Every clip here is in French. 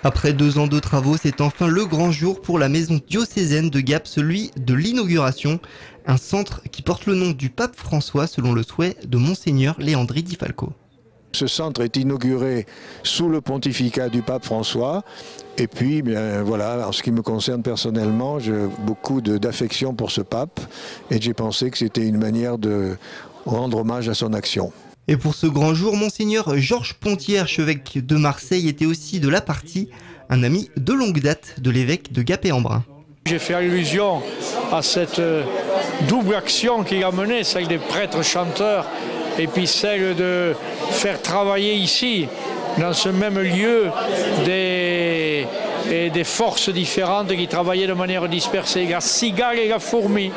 Après 2 ans de travaux, c'est enfin le grand jour pour la maison diocésaine de Gap, celui de l'inauguration. Un centre qui porte le nom du pape François selon le souhait de Monseigneur Léandri Di Falco. Ce centre est inauguré sous le pontificat du pape François. Et puis, bien voilà, en ce qui me concerne personnellement, j'ai beaucoup d'affection pour ce pape. Et j'ai pensé que c'était une manière de rendre hommage à son action. Et pour ce grand jour, Monseigneur Georges Pontier, archevêque de Marseille, était aussi de la partie, un ami de longue date de l'évêque de Gap-et-Embrun. J'ai fait allusion à cette double action qu'il a menée, celle des prêtres chanteurs et puis celle de faire travailler ici, dans ce même lieu, des forces différentes qui travaillaient de manière dispersée, la cigale et la fourmi.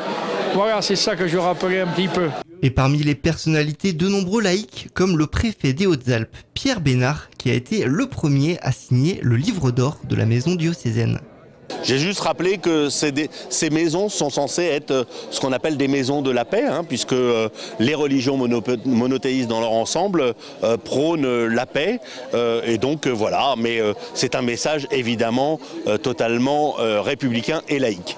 Voilà, c'est ça que je rappelais un petit peu. Et parmi les personnalités, de nombreux laïcs, comme le préfet des Hautes-Alpes, Pierre Bénard, qui a été le premier à signer le livre d'or de la maison diocésaine. J'ai juste rappelé que ces maisons sont censées être ce qu'on appelle des maisons de la paix, puisque les religions monothéistes dans leur ensemble prônent la paix. Et donc voilà, mais c'est un message évidemment totalement républicain et laïque.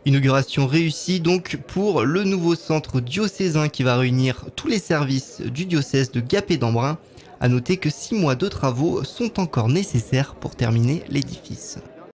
Inauguration réussie donc pour le nouveau centre diocésain qui va réunir tous les services du diocèse de Gap et d'Embrun. À noter que 6 mois de travaux sont encore nécessaires pour terminer l'édifice.